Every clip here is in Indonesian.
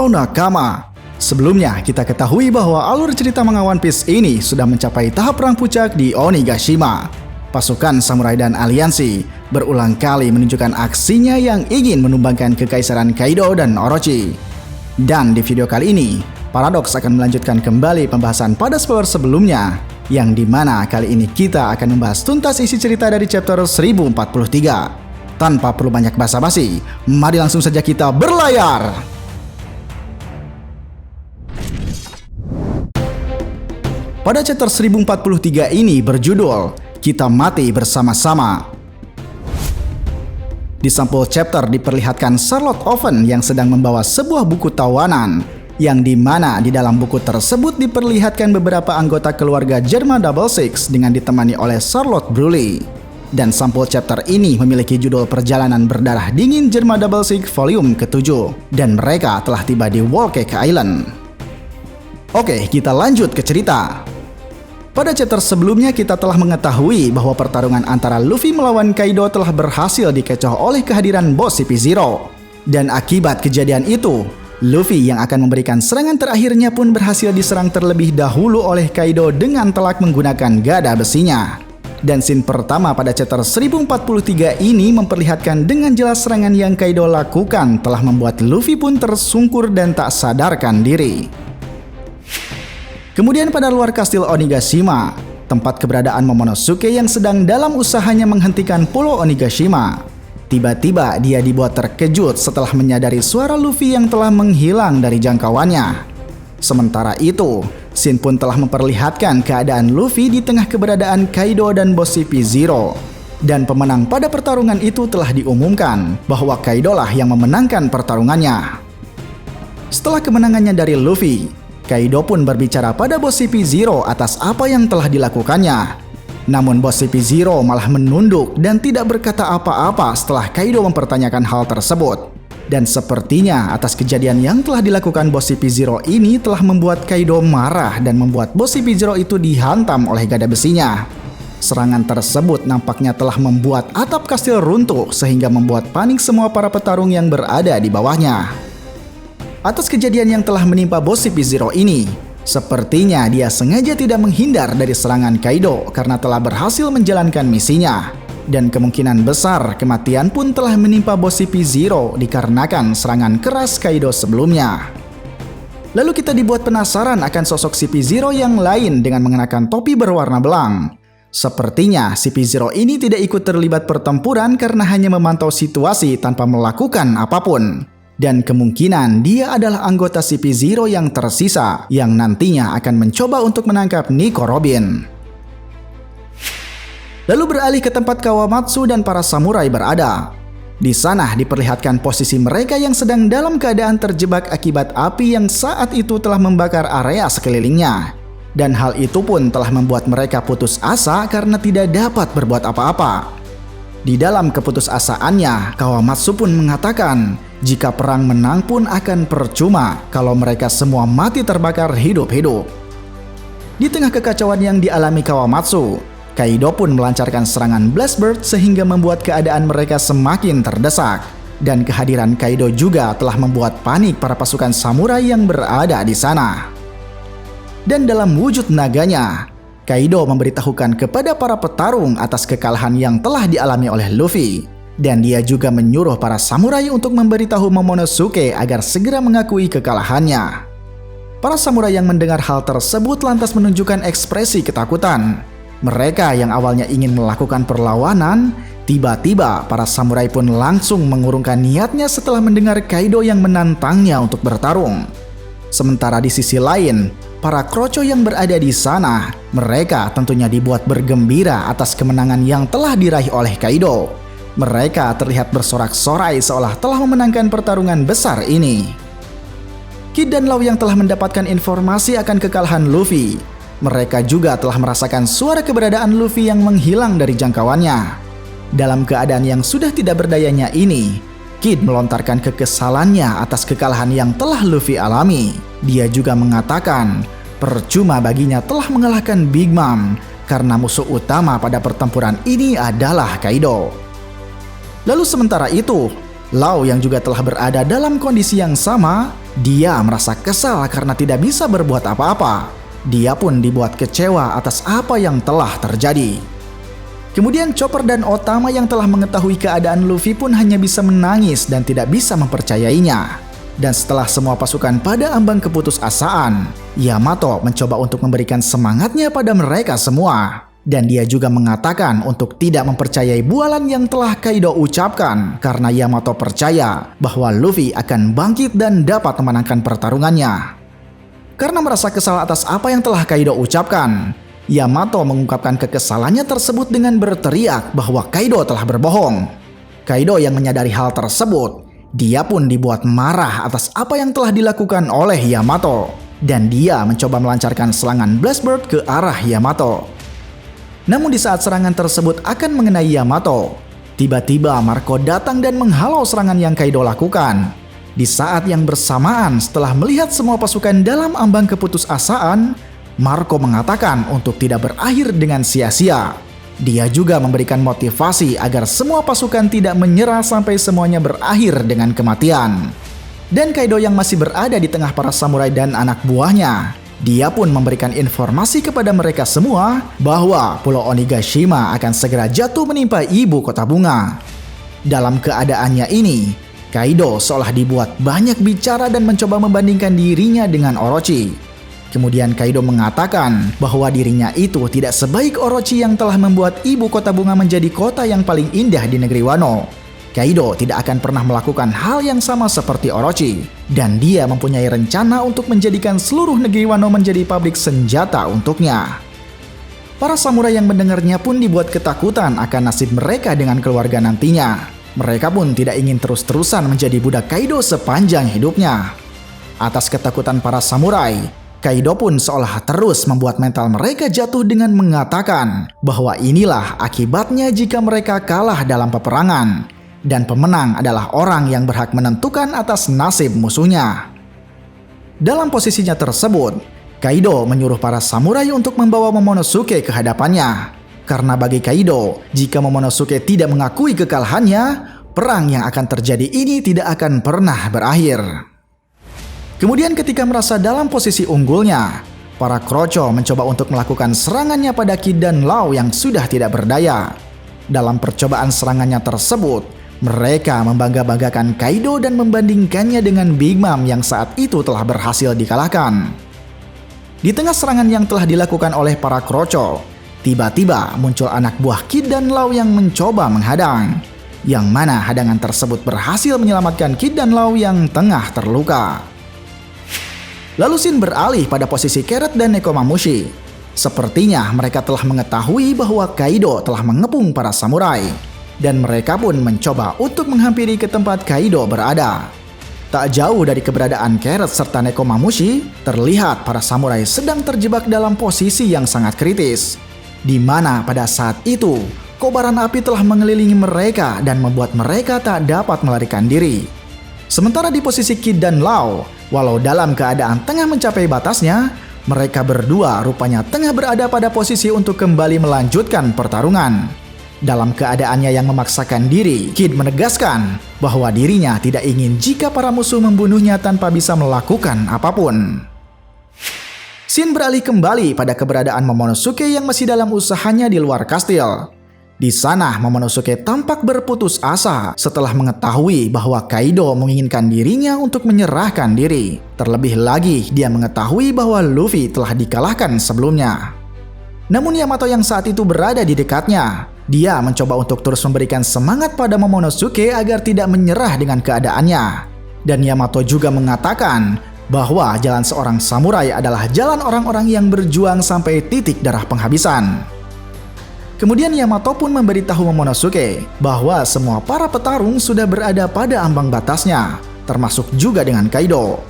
Lau Nakama. Sebelumnya, kita ketahui bahwa alur cerita manga One Piece ini sudah mencapai tahap perang puncak di Onigashima. Pasukan samurai dan aliansi berulang kali menunjukkan aksinya yang ingin menumbangkan kekaisaran Kaido dan Orochi. Dan di video kali ini, Paradox akan melanjutkan kembali pembahasan pada spoiler sebelumnya, yang dimana kali ini kita akan membahas tuntas isi cerita dari chapter 1043. Tanpa perlu banyak basa-basi, mari langsung saja kita berlayar! Pada chapter 1043 ini berjudul Kita Mati Bersama-sama. Di sampul chapter diperlihatkan Charlotte Oven yang sedang membawa sebuah buku tawanan, yang dimana di dalam buku tersebut diperlihatkan beberapa anggota keluarga Germa Double Six dengan ditemani oleh Charlotte Bruley. Dan sampul chapter ini memiliki judul Perjalanan Berdarah Dingin Germa Double Six volume ke-7, dan mereka telah tiba di Whole Cake Island. Oke, kita lanjut ke cerita. Pada chapter sebelumnya kita telah mengetahui bahwa pertarungan antara Luffy melawan Kaido telah berhasil dikecoh oleh kehadiran bos CP0. Dan akibat kejadian itu, Luffy yang akan memberikan serangan terakhirnya pun berhasil diserang terlebih dahulu oleh Kaido dengan telak menggunakan gada besinya. Dan scene pertama pada chapter 1043 ini memperlihatkan dengan jelas serangan yang Kaido lakukan telah membuat Luffy pun tersungkur dan tak sadarkan diri. Kemudian pada luar kastil Onigashima, tempat keberadaan Momonosuke yang sedang dalam usahanya menghentikan Pulau Onigashima, tiba-tiba dia dibuat terkejut setelah menyadari suara Luffy yang telah menghilang dari jangkauannya. Sementara itu, Shin pun telah memperlihatkan keadaan Luffy di tengah keberadaan Kaido dan bos CP0. Dan pemenang pada pertarungan itu telah diumumkan bahwa Kaido lah yang memenangkan pertarungannya. Setelah kemenangannya dari Luffy, Kaido pun berbicara pada bos CP0 atas apa yang telah dilakukannya. Namun bos CP0 malah menunduk dan tidak berkata apa-apa setelah Kaido mempertanyakan hal tersebut. Dan sepertinya atas kejadian yang telah dilakukan bos CP0 ini telah membuat Kaido marah dan membuat bos CP0 itu dihantam oleh gada besinya. Serangan tersebut nampaknya telah membuat atap kastil runtuh sehingga membuat panik semua para petarung yang berada di bawahnya. Atas kejadian yang telah menimpa bos CP0 ini, sepertinya dia sengaja tidak menghindar dari serangan Kaido karena telah berhasil menjalankan misinya. Dan kemungkinan besar kematian pun telah menimpa bos CP0 dikarenakan serangan keras Kaido sebelumnya. Lalu kita dibuat penasaran akan sosok CP0 yang lain dengan mengenakan topi berwarna belang. Sepertinya CP0 ini tidak ikut terlibat pertempuran karena hanya memantau situasi tanpa melakukan apapun. Dan kemungkinan dia adalah anggota CP0 yang tersisa yang nantinya akan mencoba untuk menangkap Nico Robin. Lalu beralih ke tempat Kawamatsu dan para samurai berada. Di sana diperlihatkan posisi mereka yang sedang dalam keadaan terjebak akibat api yang saat itu telah membakar area sekelilingnya. Dan hal itu pun telah membuat mereka putus asa karena tidak dapat berbuat apa-apa. Di dalam keputusasaannya, Kawamatsu pun mengatakan jika perang menang pun akan percuma kalau mereka semua mati terbakar hidup-hidup. Di tengah kekacauan yang dialami Kawamatsu, Kaido pun melancarkan serangan Blast Bird sehingga membuat keadaan mereka semakin terdesak. Dan kehadiran Kaido juga telah membuat panik para pasukan samurai yang berada di sana. Dan dalam wujud naganya, Kaido memberitahukan kepada para petarung atas kekalahan yang telah dialami oleh Luffy. Dan dia juga menyuruh para samurai untuk memberitahu Momonosuke agar segera mengakui kekalahannya. Para samurai yang mendengar hal tersebut lantas menunjukkan ekspresi ketakutan. Mereka yang awalnya ingin melakukan perlawanan, tiba-tiba para samurai pun langsung mengurungkan niatnya setelah mendengar Kaido yang menantangnya untuk bertarung. Sementara di sisi lain, para kroco yang berada di sana, mereka tentunya dibuat bergembira atas kemenangan yang telah diraih oleh Kaido. Mereka terlihat bersorak-sorai seolah telah memenangkan pertarungan besar ini. Kid dan Law yang telah mendapatkan informasi akan kekalahan Luffy, mereka juga telah merasakan suara keberadaan Luffy yang menghilang dari jangkauannya. Dalam keadaan yang sudah tidak berdayanya ini, Kid melontarkan kekesalannya atas kekalahan yang telah Luffy alami. Dia juga mengatakan percuma baginya telah mengalahkan Big Mom karena musuh utama pada pertempuran ini adalah Kaido. Lalu sementara itu, Law yang juga telah berada dalam kondisi yang sama, Dia merasa kesal karena tidak bisa berbuat apa-apa. Dia pun dibuat kecewa atas apa yang telah terjadi. Kemudian Chopper dan Otama yang telah mengetahui keadaan Luffy pun hanya bisa menangis dan tidak bisa mempercayainya. Dan setelah semua pasukan pada ambang keputusasaan, Yamato mencoba untuk memberikan semangatnya pada mereka semua. Dan dia juga mengatakan untuk tidak mempercayai bualan yang telah Kaido ucapkan karena Yamato percaya bahwa Luffy akan bangkit dan dapat memenangkan pertarungannya. Karena merasa kesal atas apa yang telah Kaido ucapkan, Yamato mengungkapkan kekesalannya tersebut dengan berteriak bahwa Kaido telah berbohong. Kaido yang menyadari hal tersebut, dia pun dibuat marah atas apa yang telah dilakukan oleh Yamato. Dan dia mencoba melancarkan serangan Blastbird ke arah Yamato. Namun di saat serangan tersebut akan mengenai Yamato, tiba-tiba Marco datang dan menghalau serangan yang Kaido lakukan. Di saat yang bersamaan setelah melihat semua pasukan dalam ambang keputusasaan, Marco mengatakan untuk tidak berakhir dengan sia-sia. Dia juga memberikan motivasi agar semua pasukan tidak menyerah sampai semuanya berakhir dengan kematian. Dan Kaido yang masih berada di tengah para samurai dan anak buahnya, dia pun memberikan informasi kepada mereka semua bahwa Pulau Onigashima akan segera jatuh menimpa ibu kota bunga. Dalam keadaannya ini, Kaido seolah dibuat banyak bicara dan mencoba membandingkan dirinya dengan Orochi. Kemudian Kaido mengatakan bahwa dirinya itu tidak sebaik Orochi yang telah membuat ibu kota bunga menjadi kota yang paling indah di negeri Wano. Kaido tidak akan pernah melakukan hal yang sama seperti Orochi, dan dia mempunyai rencana untuk menjadikan seluruh negeri Wano menjadi pabrik senjata untuknya. Para samurai yang mendengarnya pun dibuat ketakutan akan nasib mereka dengan keluarga nantinya. Mereka pun tidak ingin terus-terusan menjadi budak Kaido sepanjang hidupnya. Atas ketakutan para samurai, Kaido pun seolah terus membuat mental mereka jatuh dengan mengatakan bahwa inilah akibatnya jika mereka kalah dalam peperangan. Dan pemenang adalah orang yang berhak menentukan atas nasib musuhnya. Dalam posisinya tersebut, Kaido menyuruh para samurai untuk membawa Momonosuke ke hadapannya. Karena bagi Kaido, jika Momonosuke tidak mengakui kekalahannya, perang yang akan terjadi ini tidak akan pernah berakhir. Kemudian ketika merasa dalam posisi unggulnya, para Kroco mencoba untuk melakukan serangannya pada Kid dan Law yang sudah tidak berdaya. Dalam percobaan serangannya tersebut, mereka membangga-banggakan Kaido dan membandingkannya dengan Big Mom yang saat itu telah berhasil dikalahkan. Di tengah serangan yang telah dilakukan oleh para Kroco, tiba-tiba muncul anak buah Kid dan Law yang mencoba menghadang. Yang mana hadangan tersebut berhasil menyelamatkan Kid dan Law yang tengah terluka. Lalu Shin beralih pada posisi Carrot dan Nekomamushi. Sepertinya mereka telah mengetahui bahwa Kaido telah mengepung para samurai. Dan mereka pun mencoba untuk menghampiri ke tempat Kaido berada. Tak jauh dari keberadaan Carrot serta Nekomamushi, terlihat para samurai sedang terjebak dalam posisi yang sangat kritis. Di mana pada saat itu, kobaran api telah mengelilingi mereka dan membuat mereka tak dapat melarikan diri. Sementara di posisi Kid dan Law, walau dalam keadaan tengah mencapai batasnya, mereka berdua rupanya tengah berada pada posisi untuk kembali melanjutkan pertarungan. Dalam keadaannya yang memaksakan diri, Kid menegaskan bahwa dirinya tidak ingin jika para musuh membunuhnya tanpa bisa melakukan apapun. Shin beralih kembali pada keberadaan Momonosuke yang masih dalam usahanya di luar kastil. Di sana, Momonosuke tampak berputus asa setelah mengetahui bahwa Kaido menginginkan dirinya untuk menyerahkan diri. Terlebih lagi, dia mengetahui bahwa Luffy telah dikalahkan sebelumnya. Namun Yamato yang saat itu berada di dekatnya, dia mencoba untuk terus memberikan semangat pada Momonosuke agar tidak menyerah dengan keadaannya. Dan Yamato juga mengatakan bahwa jalan seorang samurai adalah jalan orang-orang yang berjuang sampai titik darah penghabisan. Kemudian Yamato pun memberitahu Momonosuke bahwa semua para petarung sudah berada pada ambang batasnya, termasuk juga dengan Kaido.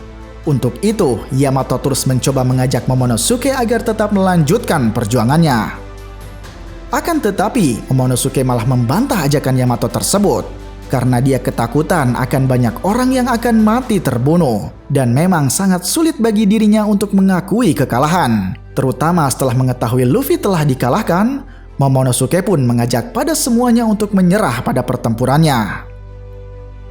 Untuk itu, Yamato terus mencoba mengajak Momonosuke agar tetap melanjutkan perjuangannya. Akan tetapi, Momonosuke malah membantah ajakan Yamato tersebut karena dia ketakutan akan banyak orang yang akan mati terbunuh dan memang sangat sulit bagi dirinya untuk mengakui kekalahan. Terutama setelah mengetahui Luffy telah dikalahkan, Momonosuke pun mengajak pada semuanya untuk menyerah pada pertempurannya.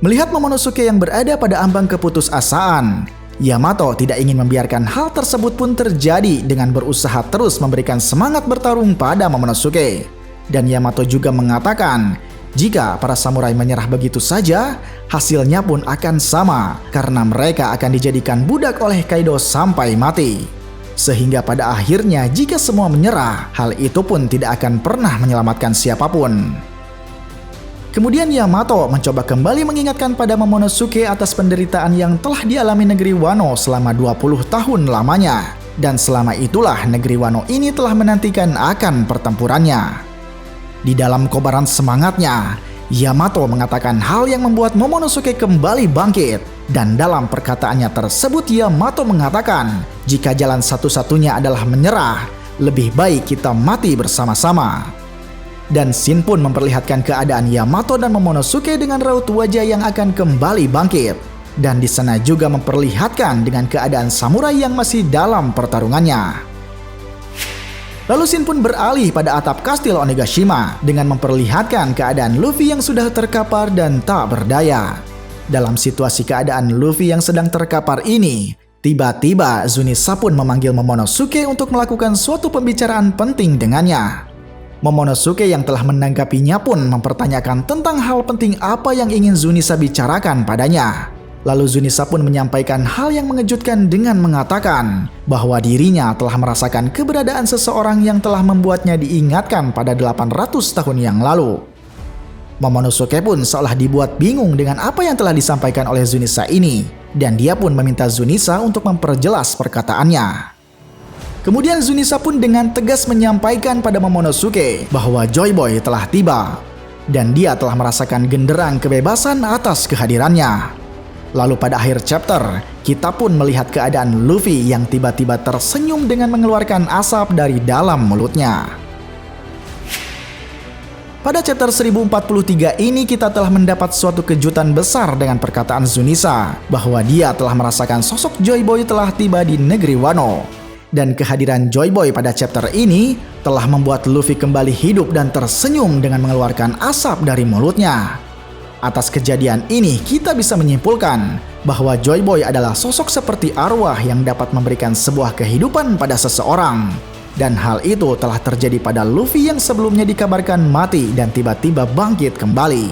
Melihat Momonosuke yang berada pada ambang keputusasaan, Yamato tidak ingin membiarkan hal tersebut pun terjadi dengan berusaha terus memberikan semangat bertarung pada Momonosuke. Dan Yamato juga mengatakan, jika para samurai menyerah begitu saja, hasilnya pun akan sama karena mereka akan dijadikan budak oleh Kaido sampai mati. Sehingga pada akhirnya jika semua menyerah, hal itu pun tidak akan pernah menyelamatkan siapapun. Kemudian Yamato mencoba kembali mengingatkan pada Momonosuke atas penderitaan yang telah dialami negeri Wano selama 20 tahun lamanya. Dan selama itulah negeri Wano ini telah menantikan akan pertempurannya. Di dalam kobaran semangatnya, Yamato mengatakan hal yang membuat Momonosuke kembali bangkit. Dan dalam perkataannya tersebut Yamato mengatakan, jika jalan satu-satunya adalah menyerah, lebih baik kita mati bersama-sama. Dan Shin pun memperlihatkan keadaan Yamato dan Momonosuke dengan raut wajah yang akan kembali bangkit. Dan di sana juga memperlihatkan dengan keadaan samurai yang masih dalam pertarungannya. Lalu Shin pun beralih pada atap kastil Onigashima dengan memperlihatkan keadaan Luffy yang sudah terkapar dan tak berdaya. Dalam situasi keadaan Luffy yang sedang terkapar ini, tiba-tiba Zunisa pun memanggil Momonosuke untuk melakukan suatu pembicaraan penting dengannya. Momonosuke yang telah menanggapinya pun mempertanyakan tentang hal penting apa yang ingin Zunisa bicarakan padanya. Lalu Zunisa pun menyampaikan hal yang mengejutkan dengan mengatakan bahwa dirinya telah merasakan keberadaan seseorang yang telah membuatnya diingatkan pada 800 tahun yang lalu. Momonosuke pun seolah dibuat bingung dengan apa yang telah disampaikan oleh Zunisa ini, dan dia pun meminta Zunisa untuk memperjelas perkataannya. Kemudian Zunisa pun dengan tegas menyampaikan pada Momonosuke bahwa Joy Boy telah tiba, dan dia telah merasakan genderang kebebasan atas kehadirannya. Lalu pada akhir chapter, kita pun melihat keadaan Luffy yang tiba-tiba tersenyum dengan mengeluarkan asap dari dalam mulutnya. Pada chapter 1043 ini kita telah mendapat suatu kejutan besar dengan perkataan Zunisa bahwa dia telah merasakan sosok Joy Boy telah tiba di negeri Wano. Dan kehadiran Joy Boy pada chapter ini telah membuat Luffy kembali hidup dan tersenyum dengan mengeluarkan asap dari mulutnya. Atas kejadian ini kita bisa menyimpulkan bahwa Joy Boy adalah sosok seperti arwah yang dapat memberikan sebuah kehidupan pada seseorang. Dan hal itu telah terjadi pada Luffy yang sebelumnya dikabarkan mati dan tiba-tiba bangkit kembali.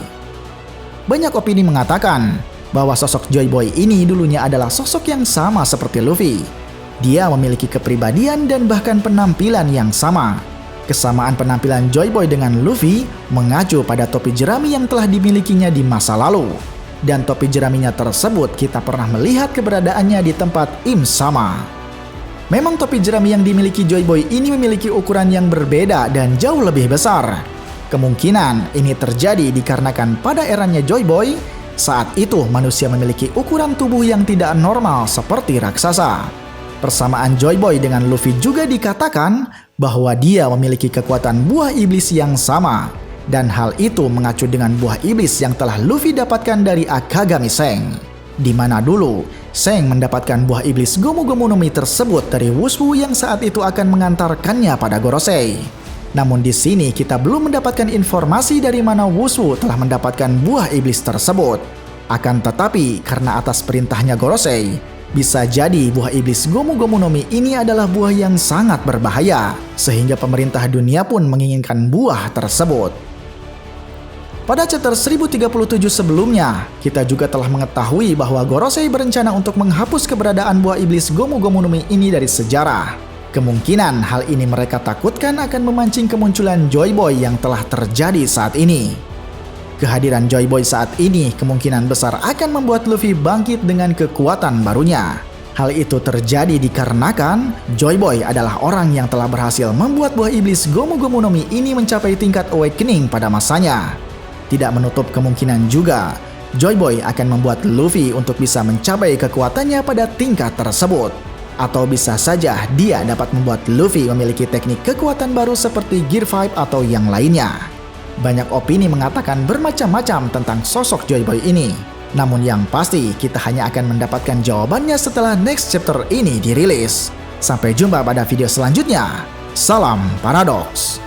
Banyak opini mengatakan bahwa sosok Joy Boy ini dulunya adalah sosok yang sama seperti Luffy. Dia memiliki kepribadian dan bahkan penampilan yang sama. Kesamaan penampilan Joy Boy dengan Luffy mengacu pada topi jerami yang telah dimilikinya di masa lalu. Dan topi jeraminya tersebut kita pernah melihat keberadaannya di tempat Im Sama. Memang topi jerami yang dimiliki Joy Boy ini memiliki ukuran yang berbeda dan jauh lebih besar. Kemungkinan ini terjadi dikarenakan pada eranya Joy Boy, saat itu manusia memiliki ukuran tubuh yang tidak normal seperti raksasa. Persamaan Joy Boy dengan Luffy juga dikatakan bahwa dia memiliki kekuatan buah iblis yang sama. Dan hal itu mengacu dengan buah iblis yang telah Luffy dapatkan dari Akagami Seng. Di mana dulu, Seng mendapatkan buah iblis Gomu Gomu no Mi tersebut dari Wushu yang saat itu akan mengantarkannya pada Gorosei. Namun di sini kita belum mendapatkan informasi dari mana Wushu telah mendapatkan buah iblis tersebut. Akan tetapi, karena atas perintahnya Gorosei, bisa jadi buah iblis Gomu Gomu no Mi ini adalah buah yang sangat berbahaya, sehingga pemerintah dunia pun menginginkan buah tersebut. Pada chapter 1037 sebelumnya, kita juga telah mengetahui bahwa Gorosei berencana untuk menghapus keberadaan buah iblis Gomu Gomu no Mi ini dari sejarah. Kemungkinan hal ini mereka takutkan akan memancing kemunculan Joy Boy yang telah terjadi saat ini. Kehadiran Joy Boy saat ini kemungkinan besar akan membuat Luffy bangkit dengan kekuatan barunya. Hal itu terjadi dikarenakan Joy Boy adalah orang yang telah berhasil membuat buah iblis Gomu Gomu no Mi ini mencapai tingkat awakening pada masanya. Tidak menutup kemungkinan juga Joy Boy akan membuat Luffy untuk bisa mencapai kekuatannya pada tingkat tersebut. Atau bisa saja dia dapat membuat Luffy memiliki teknik kekuatan baru seperti Gear 5 atau yang lainnya. Banyak opini mengatakan bermacam-macam tentang sosok Joy Boy ini. Namun yang pasti kita hanya akan mendapatkan jawabannya setelah next chapter ini dirilis. Sampai jumpa pada video selanjutnya. Salam Paradox.